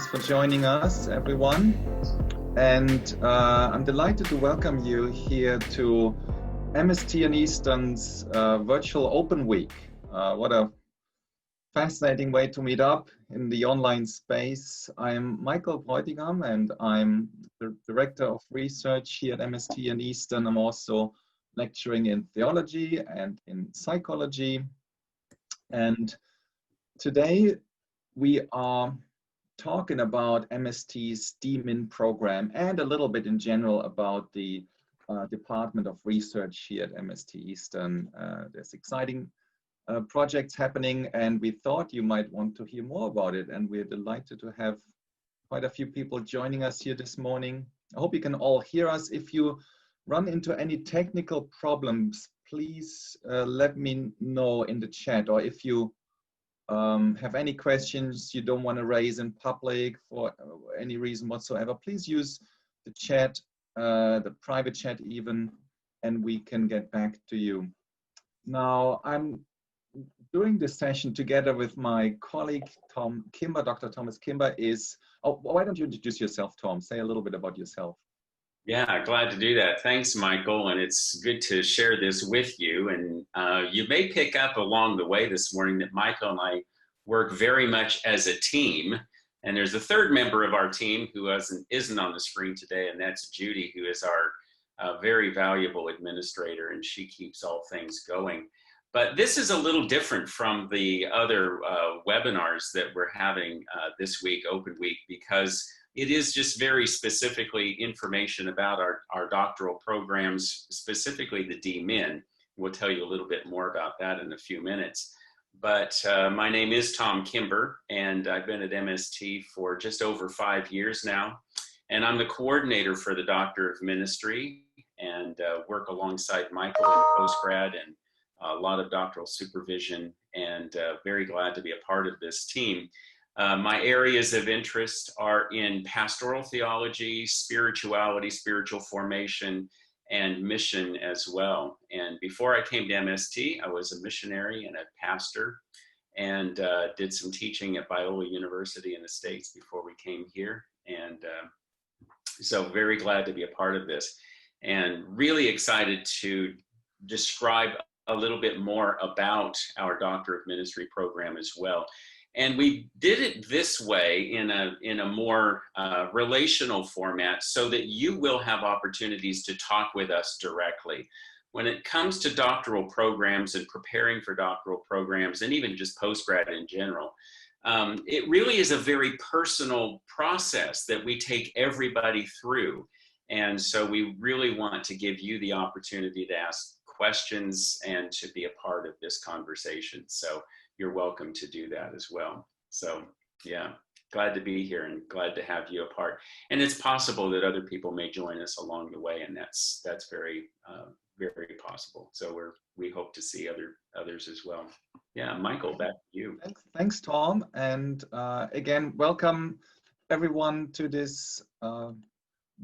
for joining us, everyone. And I'm delighted to welcome you here to MST and Eastern's virtual Open Week. What a fascinating way to meet up in the online space. I'm Michael Bräutigam, and I'm the Director of Research here at MST and Eastern. I'm also lecturing in theology and in psychology. And today we are talking about MST's DMin program and a little bit in general about the Department of Research here at MST Eastern. There's exciting projects happening, and we thought you might want to hear more about it. And we're delighted to have quite a few people joining us here this morning. I hope you can all hear us. If you run into any technical problems, please let me know in the chat, or if you have any questions you don't want to raise in public for any reason whatsoever, please use the chat, the private chat even, and we can get back to you. Now, I'm doing this session together with my colleague, Tom Kimber. Dr. Thomas Kimber is, oh, why don't you introduce yourself, Tom? Say a little bit about yourself. Yeah, glad to do that. Thanks, Michael. And it's good to share this with you. And you may pick up along the way this morning that Michael and I work very much as a team. And there's a third member of our team who isn't on the screen today, and that's Judy, who is our very valuable administrator, and she keeps all things going. But this is a little different from the other webinars that we're having this week, Open Week, because it is just very specifically information about our doctoral programs, specifically the DMin. We'll tell you a little bit more about that in a few minutes. But my name is Tom Kimber, and I've been at MST for just over 5 years now. And I'm the coordinator for the Doctorate of Ministry, and work alongside Michael in postgrad and a lot of doctoral supervision, and very glad to be a part of this team. My areas of interest are in pastoral theology, spirituality, spiritual formation, and mission as well. And before I came to MST, I was a missionary and a pastor, and did some teaching at Biola University in the States before we came here. And so very glad to be a part of this, and really excited to describe a little bit more about our Doctorate of Ministry program as well. And we did it this way in a more relational format, so that you will have opportunities to talk with us directly. When it comes to doctoral programs and preparing for doctoral programs, and even just postgrad in general, it really is a very personal process that we take everybody through. And so we really want to give you the opportunity to ask questions and to be a part of this conversation. So you're welcome to do that as well. So yeah, glad to be here and glad to have you a part. And it's possible that other people may join us along the way, and that's very very possible. So we hope to see others as well. Yeah, Michael, back to you. Thanks, Tom. And again, welcome everyone to this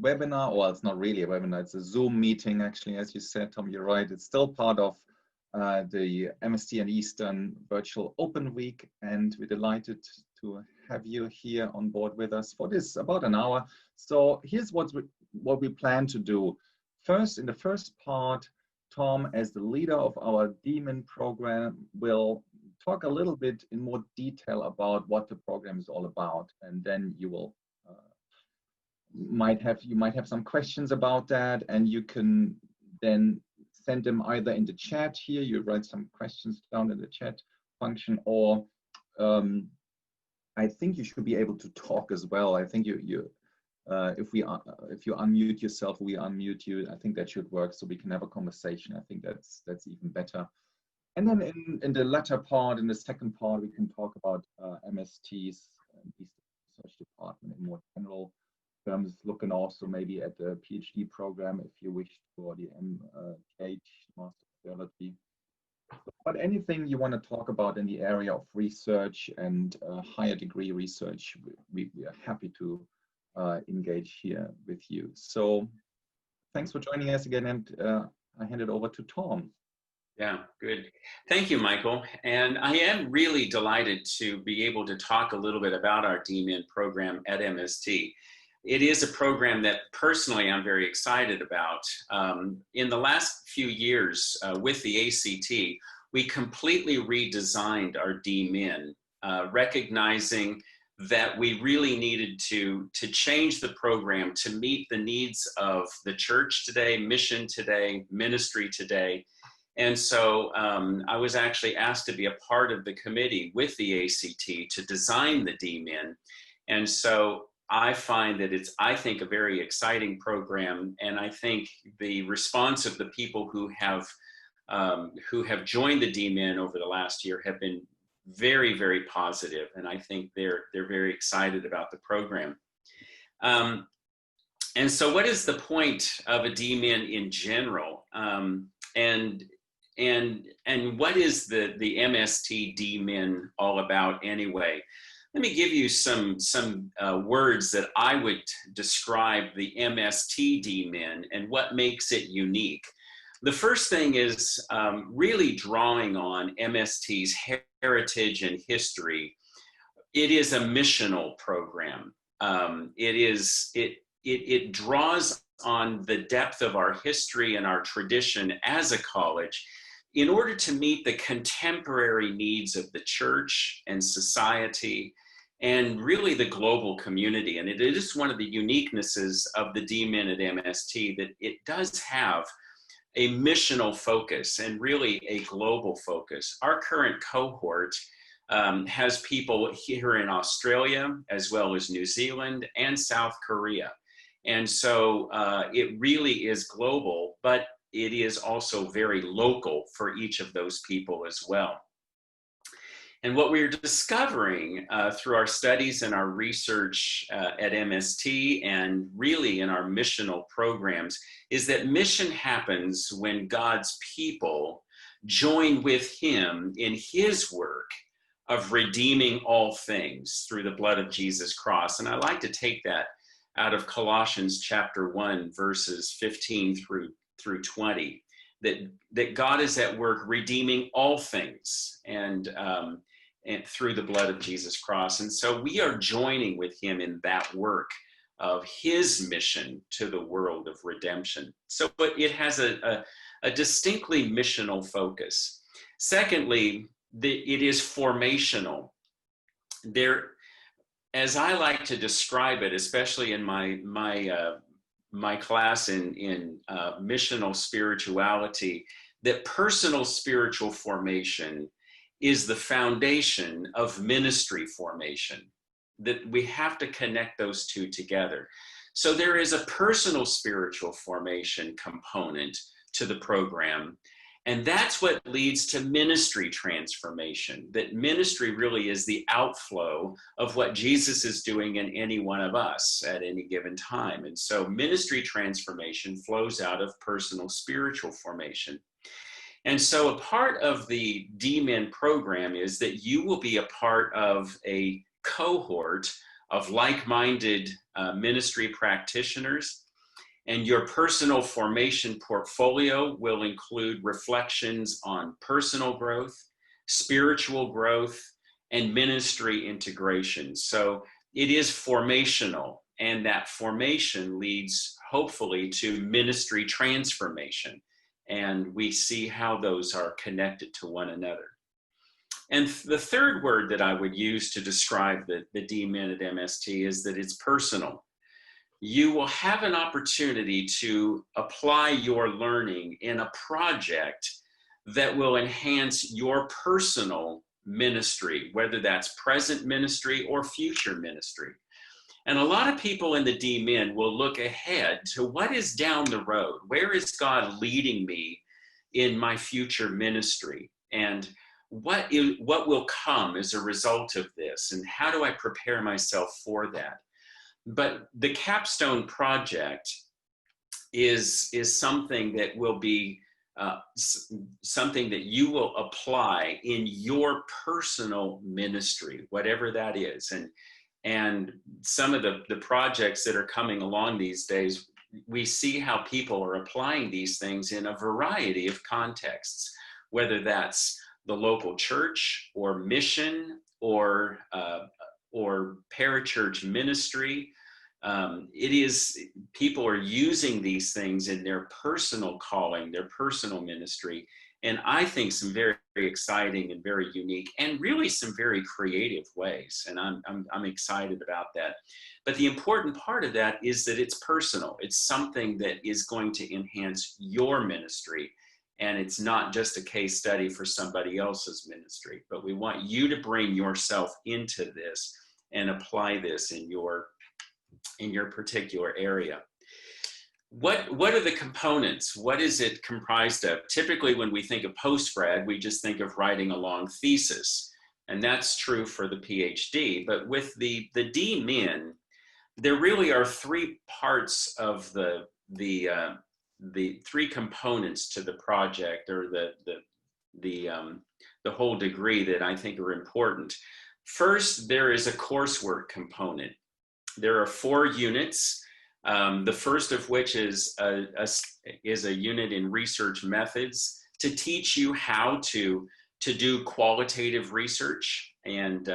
webinar. Well, it's not really a webinar, it's a Zoom meeting, actually. As you said, Tom, you're right. It's still part of the MST and Eastern Virtual Open Week, and we're delighted to have you here on board with us for this about an hour. So here's what we plan to do. First, in the first part, Tom, as the leader of our DMin program, will talk a little bit in more detail about what the program is all about, and then you will might have some questions about that, and you can then send them either in the chat here. You write some questions down in the chat function, or I think you should be able to talk as well. I think if you unmute yourself, we unmute you. I think that should work, so we can have a conversation. I think that's even better. And then in the latter part, in the second part, we can talk about MST's research department in more general terms, looking also maybe at the PhD program if you wish, for the MPH, Master of Theology. But anything you want to talk about in the area of research and higher degree research, we are happy to engage here with you. So thanks for joining us again, and I hand it over to Tom. Yeah, good. Thank you, Michael. And I am really delighted to be able to talk a little bit about our DMin program at MST. It is a program that personally I'm very excited about. In the last few years with the ACT, we completely redesigned our DMin, recognizing that we really needed to change the program to meet the needs of the church today, mission today, ministry today. And so I was actually asked to be a part of the committee with the ACT to design the DMin. And so I find that it's, I think, a very exciting program. And I think the response of the people who have joined the DMin over the last year have been very, very positive. And I think they're very excited about the program. And so what is the point of a DMin in general? And what is the MST DMin all about anyway? Let me give you some words that I would describe the MST DMin and what makes it unique. The first thing is really drawing on MST's heritage and history. It is a missional program. It draws on the depth of our history and our tradition as a college in order to meet the contemporary needs of the church and society and really the global community. And it is one of the uniquenesses of the DMin at MST that it does have a missional focus and really a global focus. Our current cohort has people here in Australia, as well as New Zealand and South Korea. And so it really is global, but it is also very local for each of those people as well. And what we're discovering through our studies and our research at MST and really in our missional programs is that mission happens when God's people join with Him in His work of redeeming all things through the blood of Jesus Christ. And I like to take that out of Colossians chapter 1, verses 15 through 20, that God is at work redeeming all things and through the blood of Jesus Christ. And so we are joining with Him in that work of His mission to the world of redemption. So it has a distinctly missional focus. Secondly, it is formational. As I like to describe it, especially in my class in missional spirituality, that personal spiritual formation is the foundation of ministry formation, that we have to connect those two together. So there is a personal spiritual formation component to the program. And that's what leads to ministry transformation, that ministry really is the outflow of what Jesus is doing in any one of us at any given time. And so ministry transformation flows out of personal spiritual formation. And so a part of the DMin program is that you will be a part of a cohort of like-minded ministry practitioners. And your personal formation portfolio will include reflections on personal growth, spiritual growth, and ministry integration. So it is formational, and that formation leads hopefully to ministry transformation. And we see how those are connected to one another. And the third word that I would use to describe the DMin at MST is that it's personal. You will have an opportunity to apply your learning in a project that will enhance your personal ministry, whether that's present ministry or future ministry. And a lot of people in the DMin will look ahead to what is down the road. Where is God leading me in my future ministry? And what will come as a result of this? And how do I prepare myself for that? But the capstone project is something that will be something that you will apply in your personal ministry, whatever that is. And some of the projects that are coming along these days, we see how people are applying these things in a variety of contexts, whether that's the local church or mission or parachurch ministry. People are using these things in their personal calling, their personal ministry. And I think some very, very exciting and very unique and really some very creative ways. And I'm excited about that. But the important part of that is that it's personal. It's something that is going to enhance your ministry. And it's not just a case study for somebody else's ministry, but we want you to bring yourself into this and apply this in your particular area. What are the components? What is it comprised of? Typically, when we think of postgrad, we just think of writing a long thesis, and that's true for the PhD. But with the DMin, there really are three parts of the three components to the project, or the whole degree, that I think are important. First, there is a coursework component. There are 4 units. The first of which is a unit in research methods to teach you how to do qualitative research and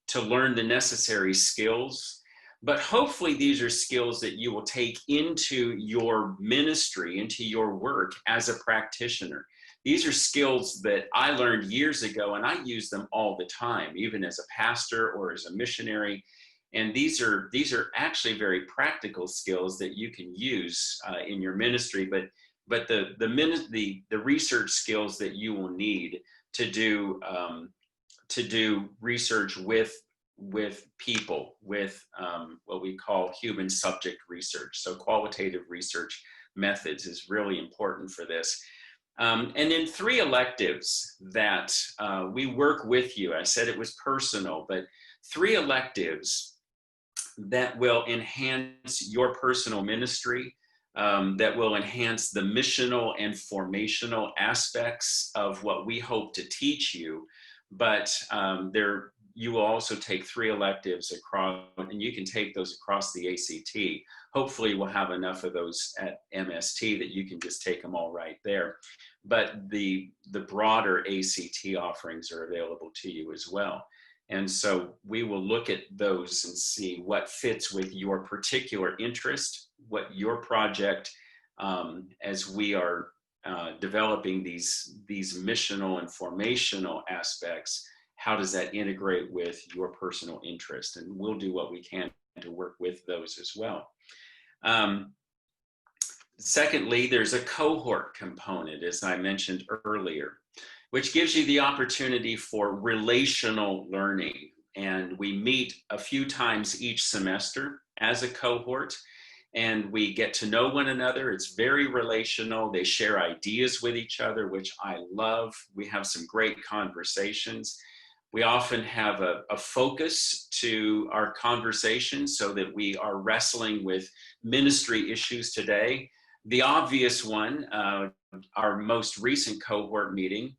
to learn the necessary skills. But hopefully these are skills that you will take into your ministry, into your work as a practitioner. These are skills that I learned years ago, and I use them all the time, even as a pastor or as a missionary. And these are actually very practical skills that you can use in your ministry. But the research skills that you will need to do research with people, with what we call human subject research. So qualitative research methods is really important for this. And then 3 electives that we work with you. I said it was personal, but 3 electives that will enhance your personal ministry, that will enhance the missional and formational aspects of what we hope to teach you. But you will also take 3 electives across, and you can take those across the ACT. Hopefully we'll have enough of those at MST that you can just take them all right there. But the broader ACT offerings are available to you as well. And so we will look at those and see what fits with your particular interest, what your project, as we are developing these missional and formational aspects, how does that integrate with your personal interest? And we'll do what we can to work with those as well. Secondly, there's a cohort component, as I mentioned earlier, which gives you the opportunity for relational learning. And we meet a few times each semester as a cohort, and we get to know one another. It's very relational. They share ideas with each other, which I love. We have some great conversations. We often have a focus to our conversation so that we are wrestling with ministry issues today. The obvious one, our most recent cohort meeting,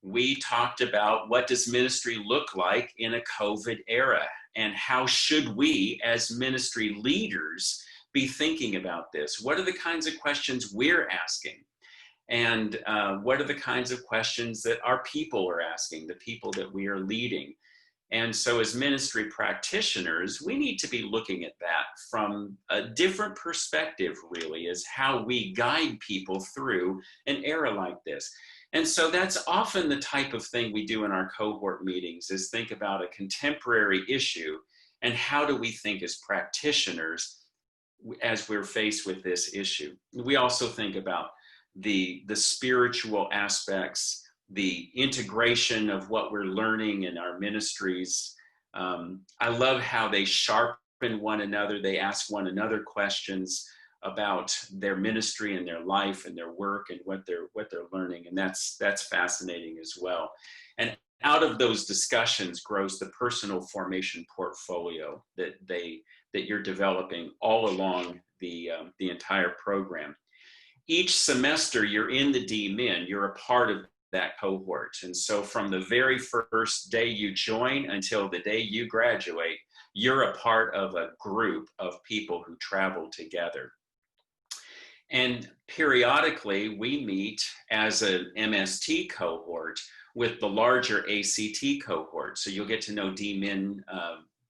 we talked about what does ministry look like in a COVID era, and how should we as ministry leaders be thinking about this? What are the kinds of questions we're asking? And what are the kinds of questions that our people are asking, the people that we are leading? And so as ministry practitioners, we need to be looking at that from a different perspective, really, as how we guide people through an era like this. And so that's often the type of thing we do in our cohort meetings, is think about a contemporary issue and how do we think as practitioners as we're faced with this issue. We also think about the spiritual aspects, the integration of what we're learning in our ministries. I love how they sharpen one another. They ask one another questions about their ministry and their life and their work and what they're learning, and that's fascinating as well. And out of those discussions grows the personal formation portfolio that you're developing all along the entire program. Each semester you're in the DMin, you're a part of that cohort, and so from the very first day you join until the day you graduate, you're a part of a group of people who travel together. And periodically, we meet as an MST cohort with the larger ACT cohort. So you'll get to know DMin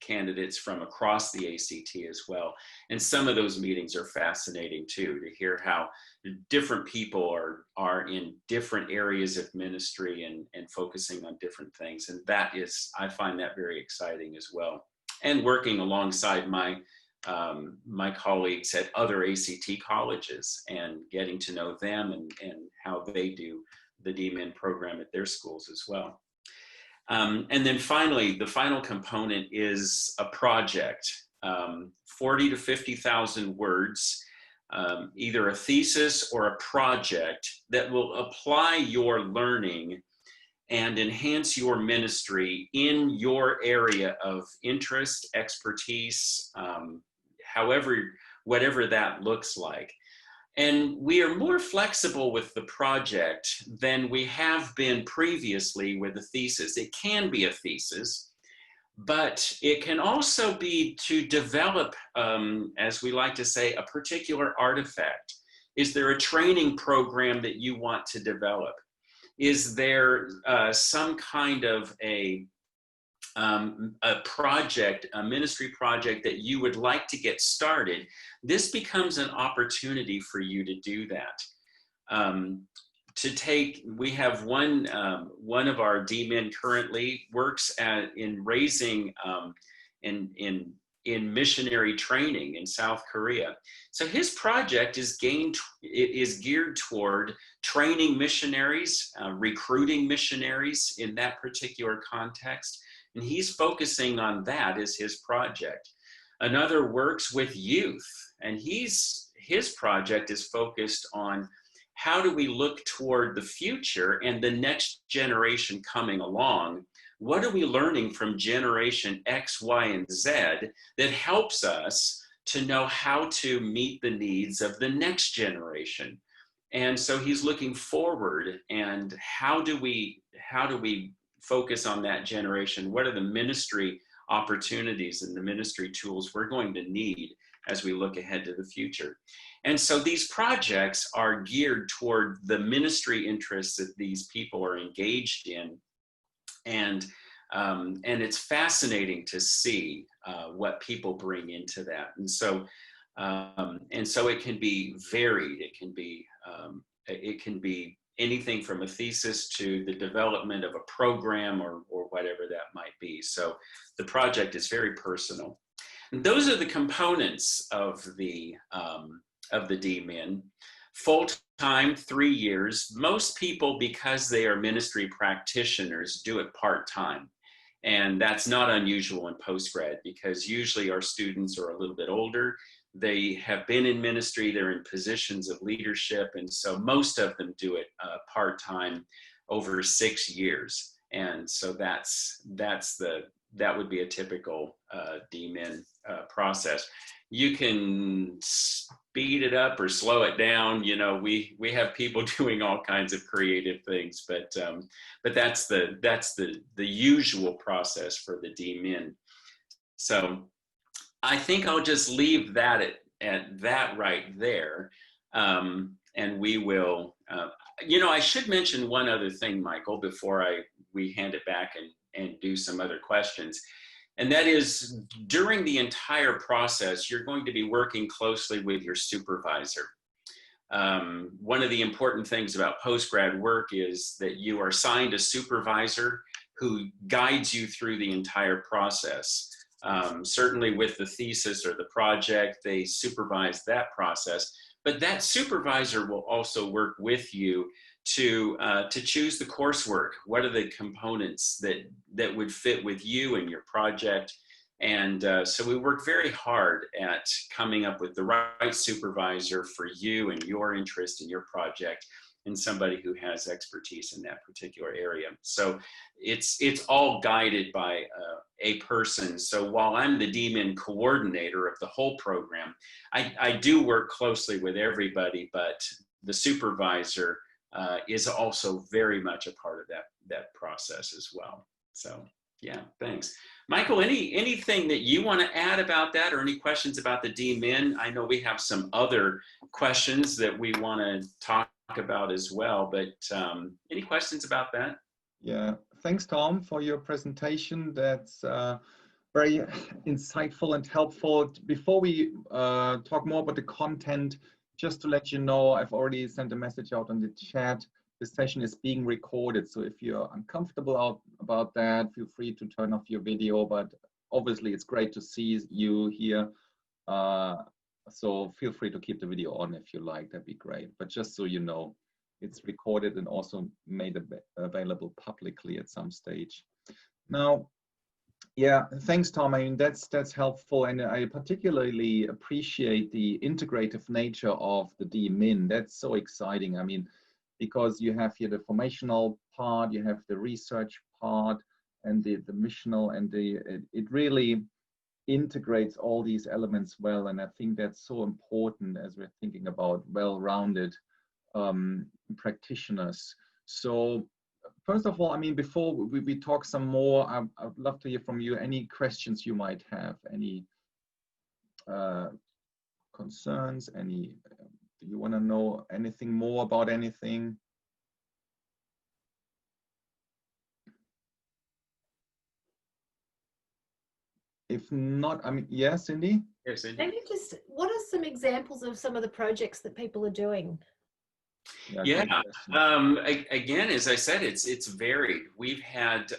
candidates from across the ACT as well. And some of those meetings are fascinating too, to hear how different people are in different areas of ministry and focusing on different things. And that is, I find that very exciting as well. And working alongside my colleagues at other ACT colleges and getting to know them and how they do the DMin program at their schools as well. And then finally, the final component is a project, 40 to 50,000 words, either a thesis or a project that will apply your learning and enhance your ministry in your area of interest, expertise, whatever that looks like. And we are more flexible with the project than we have been previously with the thesis. It can be a thesis, but it can also be to develop, as we like to say, a particular artifact. Is there a training program that you want to develop? Is there some kind of a project, a ministry project that you would like to get started? This becomes an opportunity for you to do that. We have one of our DMin currently works in raising in missionary training in South Korea. So his project is geared toward training missionaries, recruiting missionaries in that particular context. And he's focusing on that as his project. Another works with youth, and his project is focused on how do we look toward the future and the next generation coming along. What are we learning from generation X, Y, and Z that helps us to know how to meet the needs of the next generation? And so he's looking forward, and how do we focus on that generation? What are the ministry opportunities and the ministry tools we're going to need as we look ahead to the future? And so these projects are geared toward the ministry interests that these people are engaged in. And it's fascinating to see what people bring into that. And so it can be varied. It can be anything from a thesis to the development of a program or whatever that might be. So the project is very personal. And those are the components of the DMin. Full-time, 3 years. Most people, because they are ministry practitioners, do it part-time. And that's not unusual in postgrad, because usually our students are a little bit older. They have been in ministry, they're in positions of leadership, and so most of them do it part-time over 6 years. And so that would be a typical DMin process. You can speed it up or slow it down. You know, we have people doing all kinds of creative things, but that's the usual process for the DMin. So I think I'll just leave that at that right there, and we will. I should mention one other thing, Michael, before we hand it back and do some other questions. And that is, during the entire process, you're going to be working closely with your supervisor. One of the important things about postgrad work is that you are assigned a supervisor who guides you through the entire process. Certainly with the thesis or the project, they supervise that process, but that supervisor will also work with you to choose the coursework. What are the components that would fit with you and your project? And so we work very hard at coming up with the right supervisor for you and your interest in your project, and somebody who has expertise in that particular area. So it's all guided by a person. So while I'm the DMin coordinator of the whole program, I do work closely with everybody, but the supervisor is also very much a part of that process as well. So Yeah, thanks. Michael, anything that you want to add about that, or any questions about the DMin? I know we have some other questions that we want to talk about as well, but any questions about that? Yeah, thanks, Tom, for your presentation. That's very insightful and helpful. Before we talk more about the content, just to let you know, I've already sent a message out on the chat. This session is being recorded, so if you're uncomfortable about that, feel free to turn off your video, but obviously it's great to see you here. So feel free to keep the video on if you like, that'd be great. But just so you know, it's recorded and also made available publicly at some stage. Now, yeah, thanks, Tom. I mean, that's helpful, and I particularly appreciate the integrative nature of the DMin. That's so exciting. I mean, because you have here the formational part, you have the research part, and the missional, and it really integrates all these elements well. And I think that's so important as we're thinking about well-rounded practitioners. So first of all, I mean, before we talk some more, I'd love to hear from you any questions you might have, any concerns, any, do you want to know anything more about anything? If not, I mean, yeah, Cindy? Yes, Cindy. Maybe just, what are some examples of some of the projects that people are doing? Yeah, again, as I said, it's varied. We've had,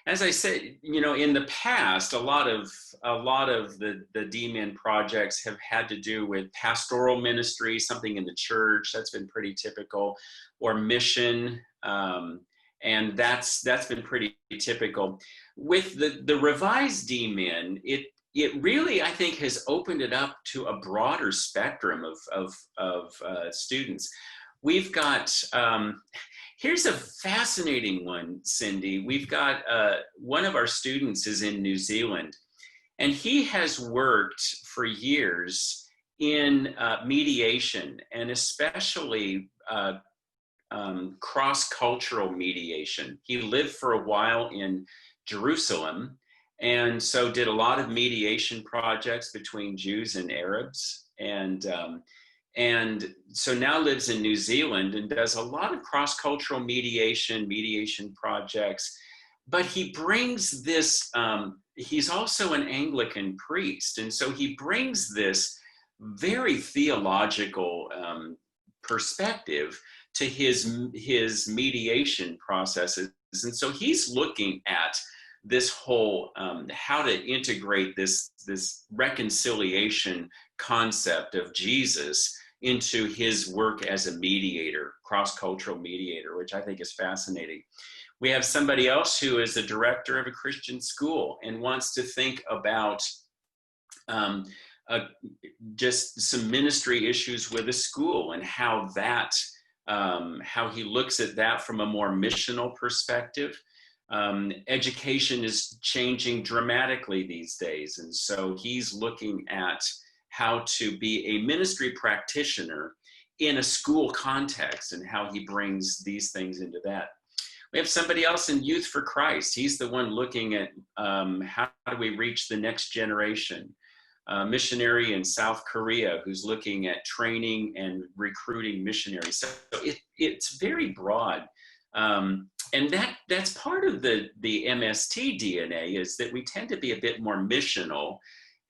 as I said, you know, in the past, a lot of the DMin projects have had to do with pastoral ministry, something in the church. That's been pretty typical, or mission, and that's been pretty typical. With the revised DMin, it really, I think, has opened it up to a broader spectrum of students. We've got, here's a fascinating one, Cindy. We've got one of our students is in New Zealand, and he has worked for years in mediation, and especially cross-cultural mediation. He lived for a while in Jerusalem, and so did a lot of mediation projects between Jews and Arabs, and so now lives in New Zealand and does a lot of cross-cultural mediation projects. But he brings this, he's also an Anglican priest, and so he brings this very theological perspective to his mediation processes. And so he's looking at this whole how to integrate this reconciliation concept of Jesus into his work as a mediator, cross-cultural mediator, which I think is fascinating. We have somebody else who is the director of a Christian school and wants to think about just some ministry issues with a school, and how that how he looks at that from a more missional perspective. Education is changing dramatically these days, and so he's looking at how to be a ministry practitioner in a school context and how he brings these things into that. We have somebody else in Youth for Christ. He's the one looking at how do we reach the next generation. Missionary in South Korea who's looking at training and recruiting missionaries. So it's very broad. And that's part of the MST DNA, is that we tend to be a bit more missional.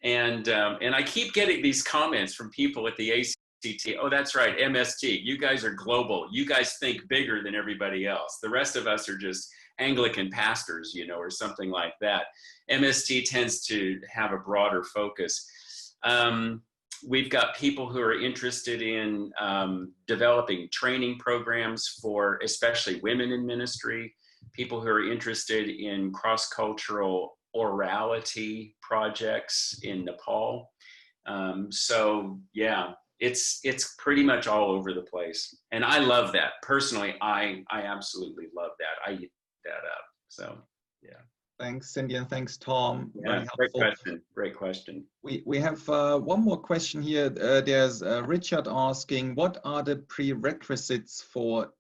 And I keep getting these comments from people at the ACT. Oh, that's right, MST. You guys are global. You guys think bigger than everybody else. The rest of us are just Anglican pastors, you know, or something like that. MST tends to have a broader focus. We've got people who are interested in developing training programs for especially women in ministry, people who are interested in cross-cultural orality projects in Nepal. So yeah, it's pretty much all over the place. And I love that. Personally, I absolutely love that. I eat that up. So yeah. Thanks, Cindy, and thanks, Tom. Yeah, great question. Great question. We have one more question here. There's Richard asking, what are the prerequisites for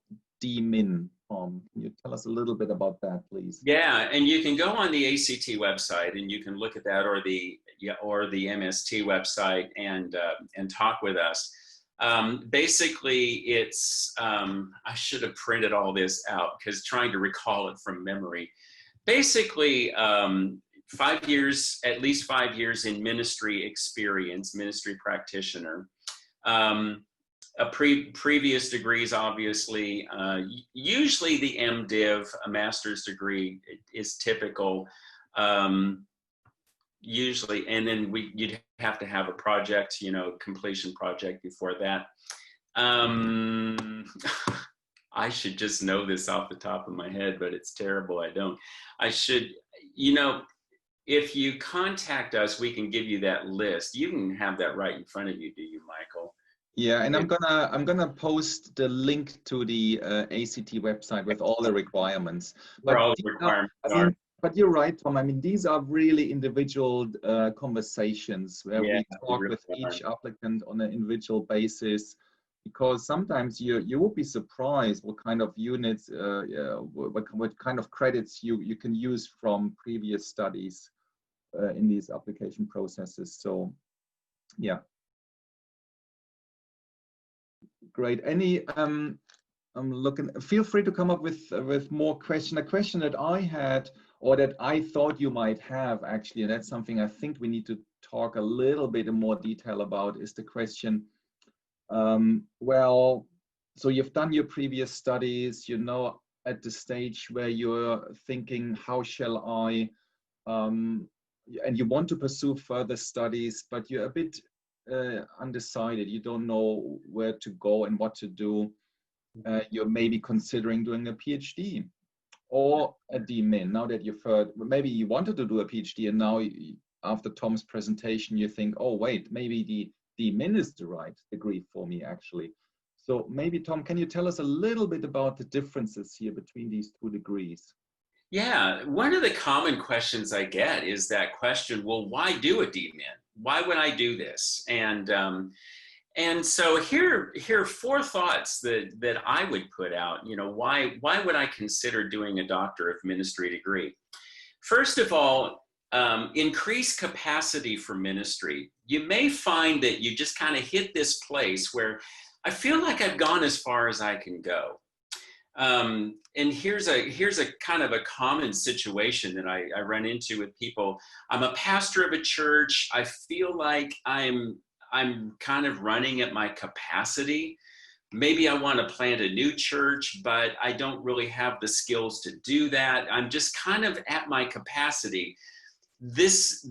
DMin Tom. Can you tell us a little bit about that, please? Yeah, and you can go on the ACT website and you can look at that, or the MST website, and talk with us. Basically, it's I should have printed all this out because trying to recall it from memory. Basically, 5 years, at least 5 years in ministry experience, ministry practitioner. Previous degrees, obviously, usually the MDiv, a master's degree, is typical, usually, and then you'd have to have a project, completion project before that. I should just know this off the top of my head, but it's terrible. I don't. I should, if you contact us, we can give you that list. You can have that right in front of you, do you, Michael? Yeah, and I'm gonna post the link to the ACT website with all the requirements. Where all the requirements are. But you're right, Tom. I mean, these are really individual conversations where we talk with each applicant on an individual basis, because sometimes you will be surprised what kind of units, what kind of credits you can use from previous studies in these application processes. So, yeah. Great. I'm looking, feel free to come up with more questions. A question that I had, or that I thought you might have actually, and that's something I think we need to talk a little bit in more detail about, is the question, well, so you've done your previous studies, at the stage where you're thinking, how shall I, and you want to pursue further studies, but you're a bit undecided, you don't know where to go and what to do. You're maybe considering doing a PhD or a DMin. Now that you've heard, maybe you wanted to do a PhD, and now after Tom's presentation, you think, oh wait, maybe the DMin is the right degree for me actually. So maybe, Tom, can you tell us a little bit about the differences here between these two degrees? Yeah, one of the common questions I get is that question, well, why do a DMin? Why would I do this? And so here are 4 thoughts that I would put out. Why would I consider doing a Doctor of Ministry degree? First of all, increase capacity for ministry. You may find that you just kind of hit this place where I feel like I've gone as far as I can go. And here's a kind of a common situation that I run into with people. I'm a pastor of a church. I feel like I'm kind of running at my capacity. Maybe I want to plant a new church, but I don't really have the skills to do that. I'm just kind of at my capacity. This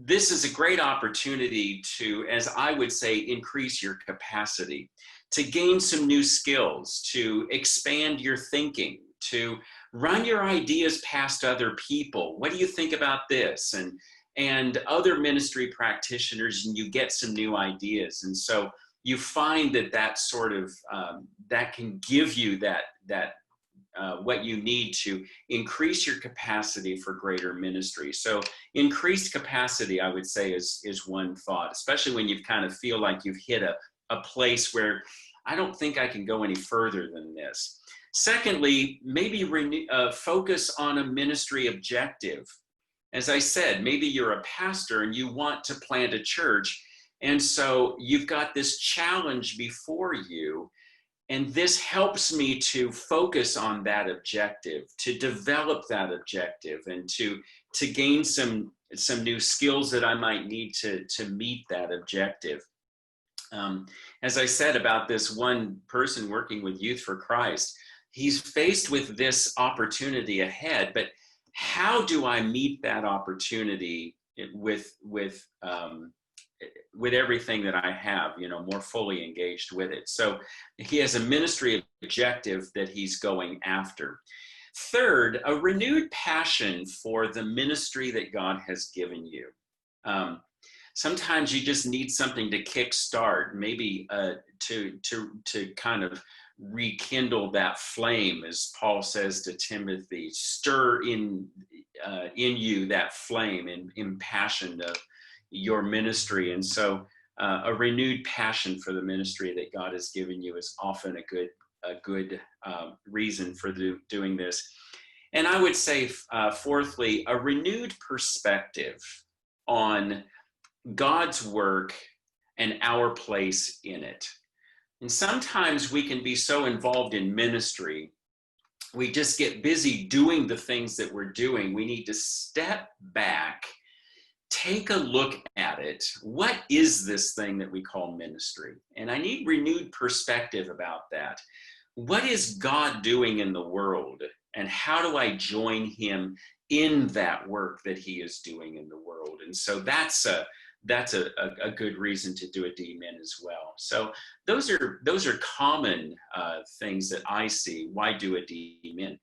is a great opportunity to, as I would say, increase your capacity, to gain some new skills, to expand your thinking, to run your ideas past other people. What do you think about this? And other ministry practitioners, and you get some new ideas. And so you find that sort of, that can give you that what you need to increase your capacity for greater ministry. So increased capacity, I would say, is one thought, especially when you kind of feel like you've hit a place where I don't think I can go any further than this. Secondly, maybe focus on a ministry objective. As I said, maybe you're a pastor and you want to plant a church, and so you've got this challenge before you, and this helps me to focus on that objective, to develop that objective, and to gain some new skills that I might need to meet that objective. As I said about this one person working with Youth for Christ, he's faced with this opportunity ahead, but how do I meet that opportunity with everything that I have, more fully engaged with it? So he has a ministry objective that he's going after. Third, a renewed passion for the ministry that God has given you. Sometimes you just need something to kickstart, maybe to kind of rekindle that flame, as Paul says to Timothy, stir in you that flame and impassioned of your ministry. And so a renewed passion for the ministry that God has given you is often a good reason for doing this. And I would say, fourthly, a renewed perspective on God's work and our place in it. And sometimes we can be so involved in ministry, we just get busy doing the things that we're doing. We need to step back, take a look at it. What is this thing that we call ministry? And I need renewed perspective about that. What is God doing in the world? And how do I join him in that work that he is doing in the world? And so that's a good reason to do a DMin as well. So those are common things that I see. Why do a DMin?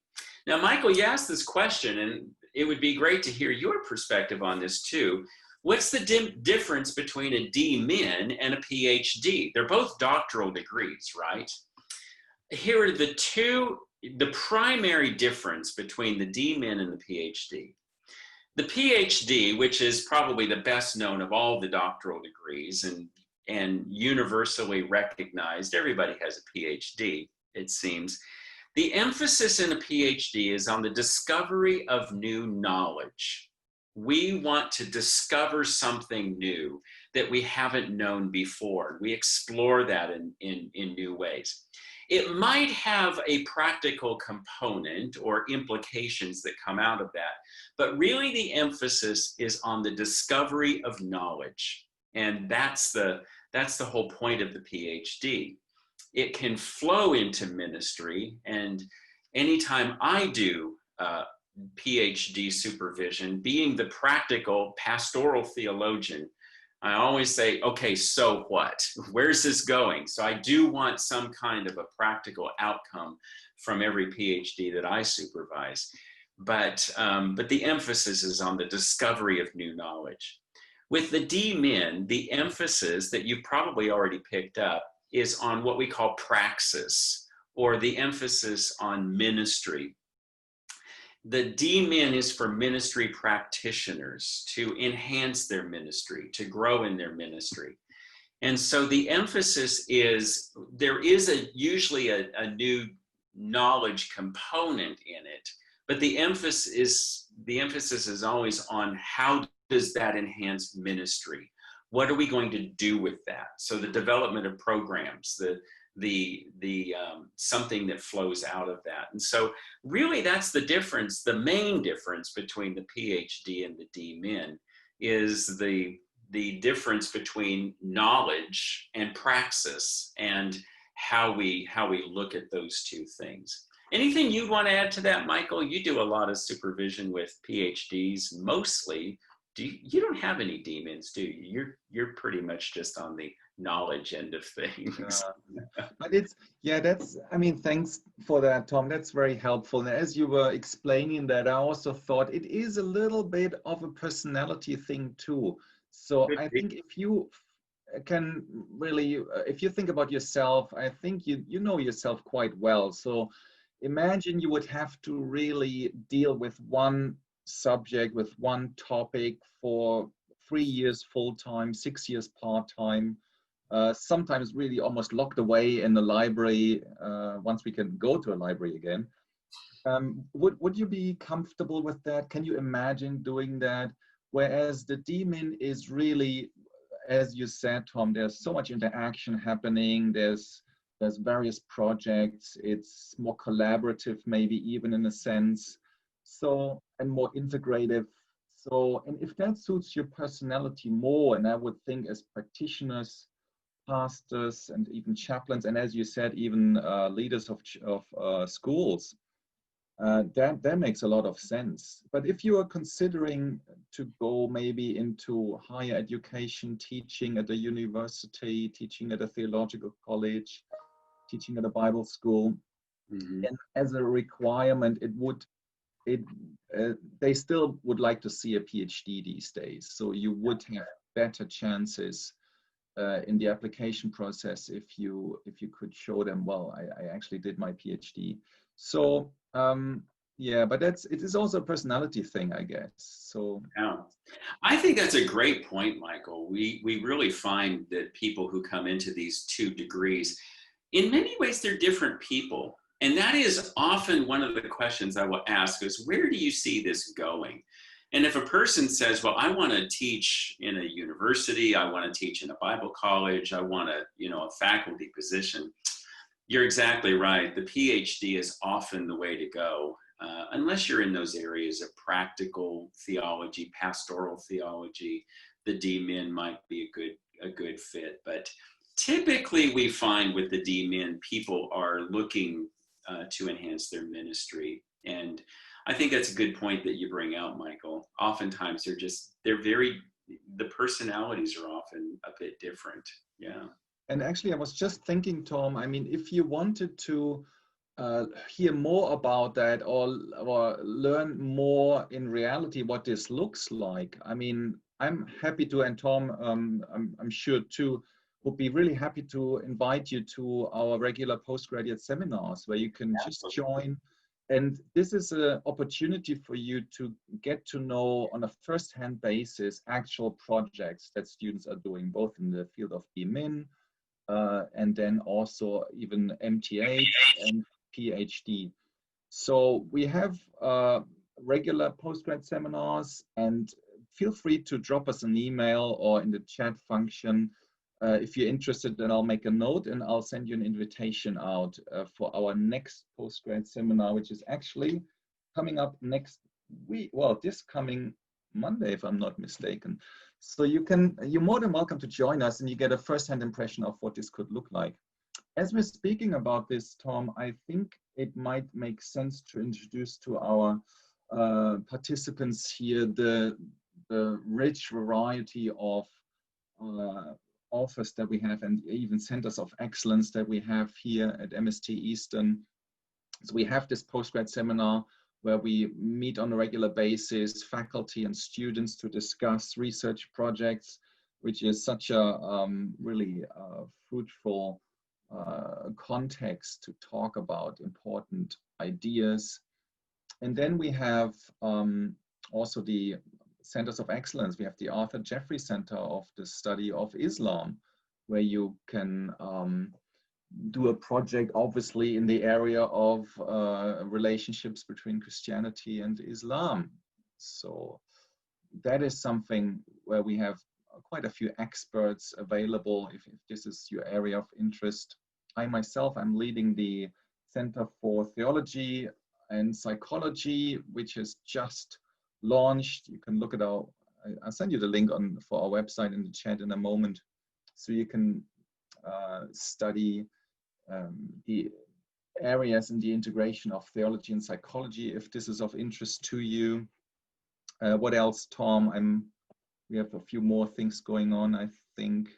Now, Michael, you asked this question, and it would be great to hear your perspective on this too. What's the difference between a DMin and a PhD? They're both doctoral degrees, right? Here are the primary difference between the DMin and the PhD. The PhD, which is probably the best known of all the doctoral degrees and universally recognized, everybody has a PhD, it seems. The emphasis in a PhD is on the discovery of new knowledge. We want to discover something new that we haven't known before. We explore that in new ways. It might have a practical component or implications that come out of that, but really the emphasis is on the discovery of knowledge. And that's the whole point of the PhD. It can flow into ministry, and anytime I do PhD supervision, being the practical pastoral theologian, I always say, okay, so what? Where's this going? So I do want some kind of a practical outcome from every PhD that I supervise. But the emphasis is on the discovery of new knowledge. With the DMin, the emphasis that you've probably already picked up is on what we call praxis, or the emphasis on ministry. The DMin is for ministry practitioners to enhance their ministry, to grow in their ministry. And so the emphasis is, there is usually a new knowledge component in it, but the emphasis is always on how does that enhance ministry? What are we going to do with that? So the development of programs, something that flows out of that. And so really that's the difference. The main difference between the PhD and the DMin is the difference between knowledge and praxis, and how we look at those two things. Anything you want to add to that, Michael? You do a lot of supervision with PhDs mostly. You don't have any DMins, do you? You're pretty much just on the knowledge end of things. But thanks for that, Tom. That's very helpful. And as you were explaining that, I also thought it is a little bit of a personality thing too. So I think if you can really, if you think about yourself, I think you know yourself quite well. So imagine you would have to really deal with one subject, with one topic for 3 years full-time, 6 years part-time, sometimes really almost locked away in the library once we can go to a library again. Would you be comfortable with that? Can you imagine doing that? Whereas the DMin is really, as you said, Tom, there's so much interaction happening. There's various projects. It's more collaborative, maybe even in a sense. So, and more integrative. So, and if that suits your personality more, and I would think as practitioners, pastors, and even chaplains, and as you said, even leaders of schools, that makes a lot of sense. But if you are considering to go maybe into higher education, teaching at a university, teaching at a theological college, teaching at a Bible school, and as a requirement, they still would like to see a PhD these days. So you would have better chances in the application process if you could show them, well, I actually did my PhD. So yeah, but it is also a personality thing, I guess. So yeah, I think that's a great point, Michael. We really find that people who come into these two degrees in many ways, they're different people. And that is often one of the questions I will ask is, where do you see this going? And if a person says, well, I want to teach in a university, I want to teach in a Bible college, I want a faculty position, you're exactly right. The PhD is often the way to go, unless you're in those areas of practical theology, pastoral theology. The DMin might be a good fit. But typically we find with the DMin, people are looking to enhance their ministry. And I think that's a good point that you bring out, Michael. Oftentimes the personalities are often a bit different. Yeah. And actually, I was just thinking, Tom, I mean, if you wanted to hear more about that or learn more in reality what this looks like, I mean, I'm happy to, and Tom, I'm sure too, would be really happy to invite you to our regular postgraduate seminars where you can just join. And this is an opportunity for you to get to know on a first-hand basis actual projects that students are doing, both in the field of DMin, and then also even MTH and PhD. So we have regular postgrad seminars, and feel free to drop us an email or in the chat function if you're interested, and I'll make a note and I'll send you an invitation out for our next postgrad seminar, which is actually coming up next week. Well, this coming Monday, if I'm not mistaken. So you're more than welcome to join us and you get a first-hand impression of what this could look like. As we're speaking about this, Tom, I think it might make sense to introduce to our participants here the rich variety of authors that we have and even centers of excellence that we have here at MST Eastern. So we have this postgrad seminar where we meet on a regular basis, faculty and students, to discuss research projects, which is such a really fruitful context to talk about important ideas. And then we have also the Centers of Excellence. We have the Arthur Jeffrey Center of the Study of Islam, where you can do a project, obviously, in the area of relationships between Christianity and Islam. So that is something where we have quite a few experts available if this is your area of interest. I myself am leading the Center for Theology and Psychology, which has just launched. You can look at I'll send you the link for our website in the chat in a moment, so you can study the areas in the integration of theology and psychology if this is of interest to you. What else, Tom? We have a few more things going on, I think.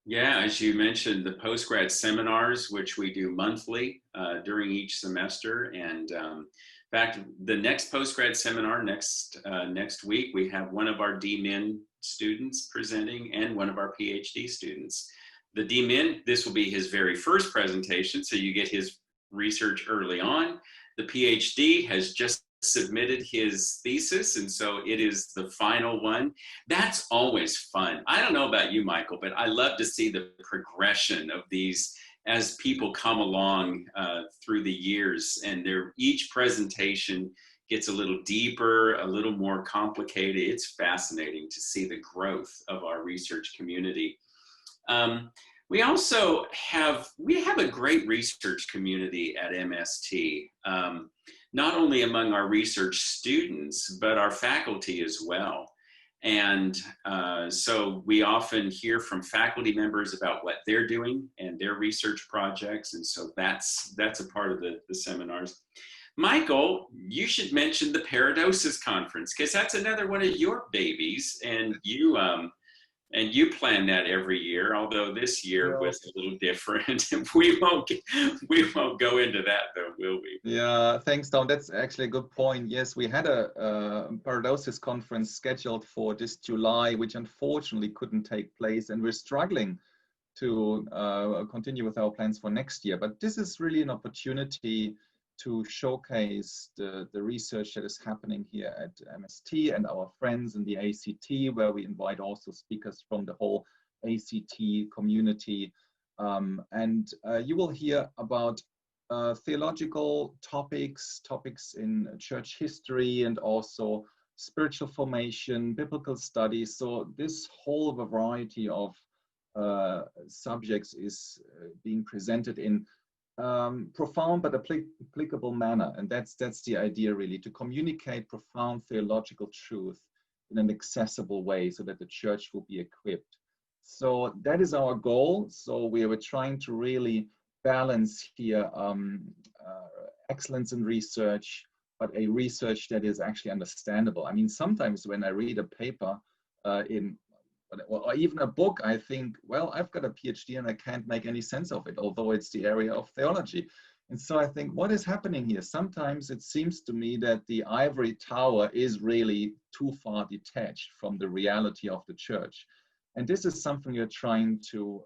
Yeah, as you mentioned, the postgrad seminars, which we do monthly during each semester. And in fact, the next postgrad seminar next week, we have one of our DMin students presenting and one of our PhD students. The DMin, this will be his very first presentation, so you get his research early on. The PhD has just submitted his thesis, and so it is the final one. That's always fun. I don't know about you, Michael, but I love to see the progression of these as people come along through the years, and each presentation gets a little deeper, a little more complicated. It's fascinating to see the growth of our research community. We also have a great research community at MST, not only among our research students, but our faculty as well. And so we often hear from faculty members about what they're doing and their research projects. And so that's a part of the seminars. Michael, you should mention the Paradoses Conference, because that's another one of your babies, and you plan that every year, although this year was a little different. we won't go into that, though, will we? Yeah, thanks, Tom. That's actually a good point. Yes, we had a Paradoses Conference scheduled for this July, which unfortunately couldn't take place, and we're struggling to continue with our plans for next year. But this is really an opportunity to showcase the research that is happening here at MST and our friends in the ACT, where we invite also speakers from the whole ACT community. You will hear about theological topics in church history, and also spiritual formation, biblical studies. So this whole variety of subjects is being presented in profound but applicable manner. And that's the idea, really, to communicate profound theological truth in an accessible way so that the church will be equipped. So that is our goal. So we were trying to really balance here excellence in research, but a research that is actually understandable. I mean, sometimes when I read a paper or even a book, I think, well, I've got a PhD and I can't make any sense of it, although it's the area of theology. And so I think, what is happening here? Sometimes it seems to me that the ivory tower is really too far detached from the reality of the church. And this is something you're trying to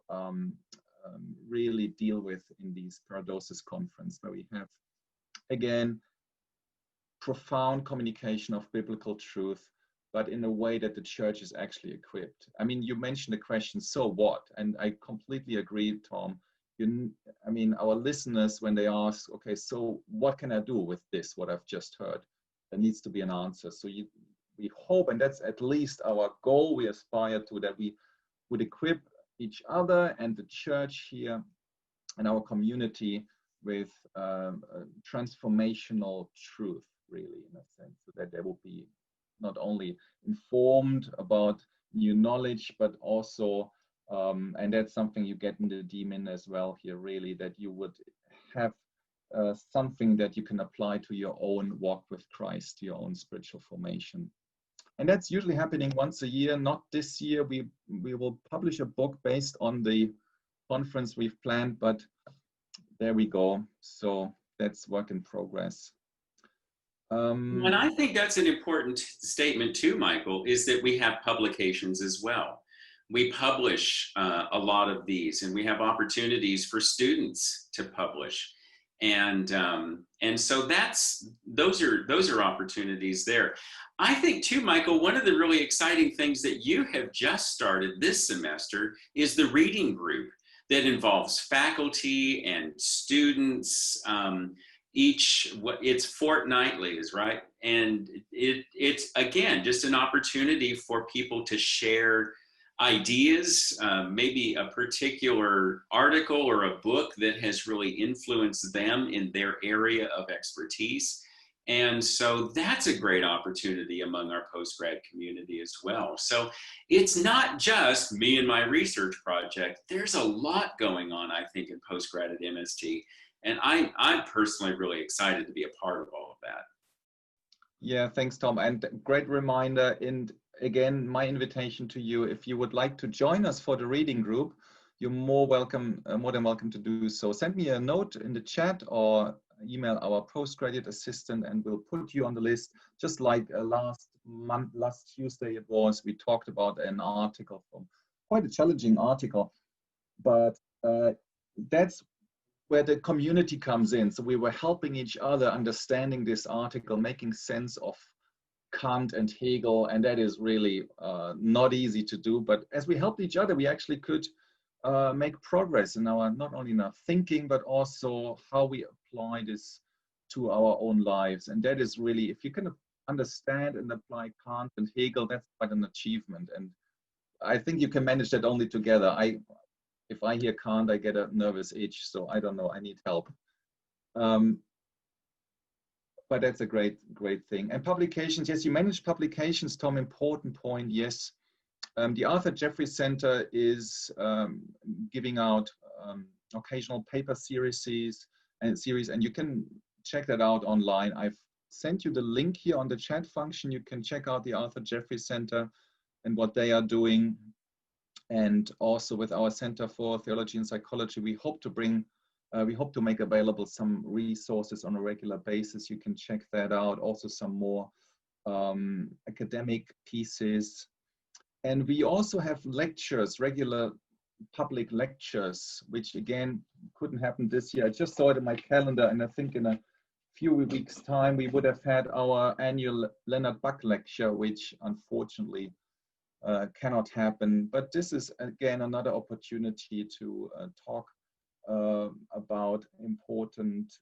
really deal with in these Paradoses Conference, where we have, again, profound communication of biblical truth, but in a way that the church is actually equipped. I mean, you mentioned the question, so what? And I completely agree, Tom. I mean, our listeners, when they ask, okay, so what can I do with this, what I've just heard? There needs to be an answer. So we hope, and that's at least our goal, we aspire to, that we would equip each other and the church here and our community with transformational truth, really, in a sense, so that they will be not only informed about new knowledge, but also, and that's something you get in the DMin as well here, really, that you would have something that you can apply to your own walk with Christ, your own spiritual formation. And that's usually happening once a year. Not this year. We will publish a book based on the conference we've planned, but there we go. So that's work in progress. And I think that's an important statement too, Michael, is that we have publications as well. We publish a lot of these, and we have opportunities for students to publish. And so those are opportunities there. I think too, Michael, one of the really exciting things that you have just started this semester is the reading group that involves faculty and students. It's fortnightly, is right, and it's again just an opportunity for people to share ideas, maybe a particular article or a book that has really influenced them in their area of expertise. And so that's a great opportunity among our postgrad community as well. So it's not just me and my research project. There's a lot going on, I think, in postgrad at MST. And I'm personally really excited to be a part of all of that. Yeah, thanks, Tom. And great reminder. And again, my invitation to you, if you would like to join us for the reading group, you're more than welcome to do so. Send me a note in the chat or email our postgraduate assistant, and we'll put you on the list. Just like last Tuesday it was, we talked about an article, from quite a challenging article, but that's where the community comes in. So we were helping each other understanding this article, making sense of Kant and Hegel, and that is really not easy to do. But as we helped each other, we actually could make progress in our, not only in our thinking, but also how we apply this to our own lives. And that is really, if you can understand and apply Kant and Hegel, that's quite an achievement. And I think you can manage that only together. If I hear Kant, I get a nervous itch, so I don't know, I need help. But that's a great thing. And publications, yes, you manage publications, Tom, important point, yes. The Arthur Jeffrey Center is giving out occasional paper series, and you can check that out online. I've sent you the link here on the chat function. You can check out the Arthur Jeffrey Center and what they are doing. And also with our Center for Theology and Psychology, we hope to make available some resources on a regular basis. You can check that out. Also some more academic pieces. And we also have lectures, regular public lectures, which again, couldn't happen this year. I just saw it in my calendar, and I think in a few weeks' time, we would have had our annual Leonard Buck lecture, which unfortunately cannot happen. But this is again another opportunity to talk about important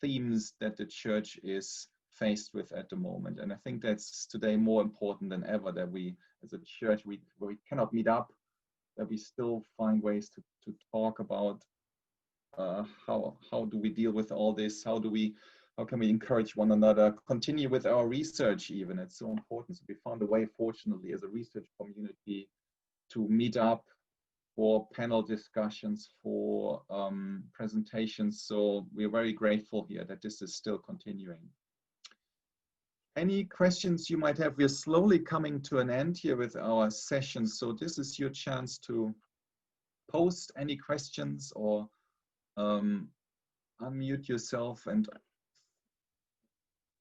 themes that the church is faced with at the moment. And I think that's today more important than ever, that we as a church, where we cannot meet up, that we still find ways to talk about how do we deal with all this, how can we encourage one another, continue with our research even. It's so important. So we found a way, fortunately, as a research community to meet up for panel discussions, for presentations. So we're very grateful here that this is still continuing. Any questions you might have? We're slowly coming to an end here with our session. So this is your chance to post any questions or unmute yourself and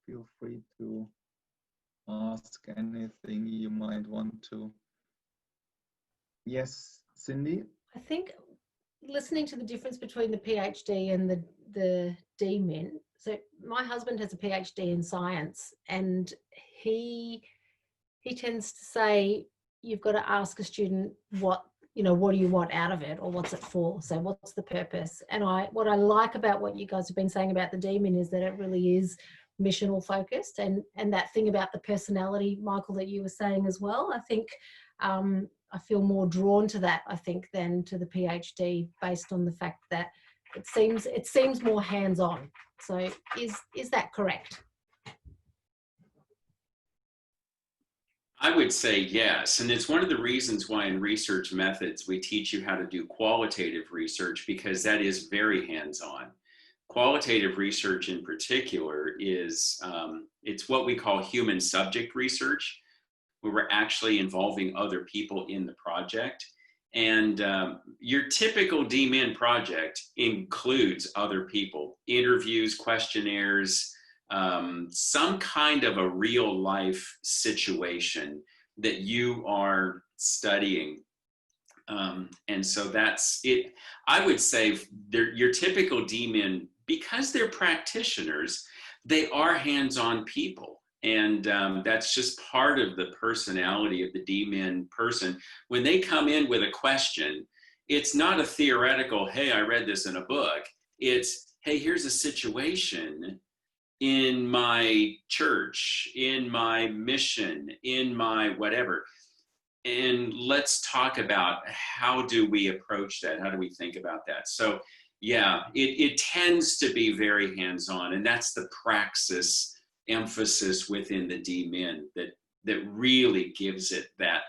feel free to ask anything you might want to. Yes, Cindy? I think listening to the difference between the PhD and the DMin. So my husband has a PhD in science, and he tends to say you've got to ask a student what do you want out of it, or what's it for? So what's the purpose? And what I like about what you guys have been saying about the DMin is that it really is missional focused, and that thing about the personality, Michael, that you were saying as well. I think I feel more drawn to that, I think, than to the PhD, based on the fact that it seems more hands-on. So is that correct? I would say yes. And it's one of the reasons why in research methods, we teach you how to do qualitative research, because that is very hands-on. Qualitative research in particular is, it's what we call human subject research, where we're actually involving other people in the project. And your typical DMin project includes other people, interviews, questionnaires, some kind of a real life situation that you are studying. And so that's it. I would say your typical DMin, because they're practitioners, they are hands-on people. And that's just part of the personality of the DMin person. When they come in with a question, it's not a theoretical, hey, I read this in a book. It's, hey, here's a situation in my church, in my mission, in my whatever. And let's talk about how do we approach that? How do we think about that? So yeah, it tends to be very hands-on, and that's the praxis emphasis within the DMin that really gives it that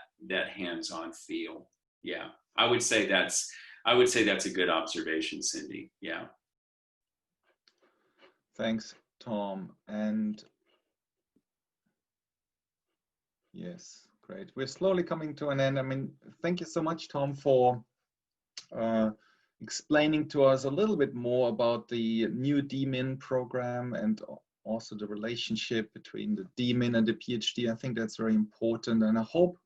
hands-on feel. Yeah, I would say that's a good observation, Cindy. Yeah. Thanks, Tom. And yes, great. We're slowly coming to an end. I mean, thank you so much, Tom, for explaining to us a little bit more about the new DMin program, and also the relationship between the DMin and the PhD. I think that's very important, and I hope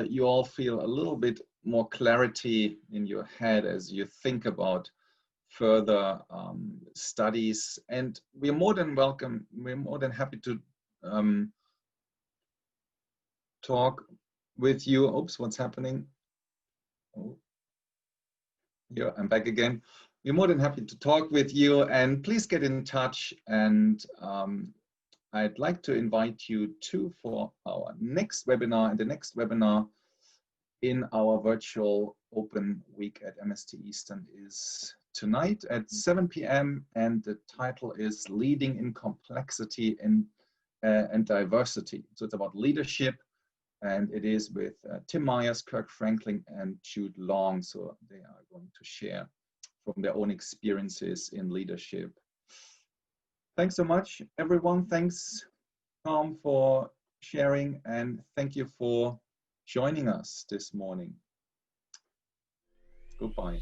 you all feel a little bit more clarity in your head as you think about further studies. And we're more than happy to talk with you. Oops, what's happening? Oh, yeah, I'm back again. We're more than happy to talk with you, and please get in touch. And I'd like to invite you for our next webinar. And the next webinar in our virtual open week at MST Eastern is tonight at 7 p.m. And the title is Leading in Complexity and Diversity. So it's about leadership, and it is with Tim Myers, Kirk Franklin, and Jude Long. So they are going to share from their own experiences in leadership. Thanks so much, everyone. Thanks, Tom, for sharing, and thank you for joining us this morning. Goodbye.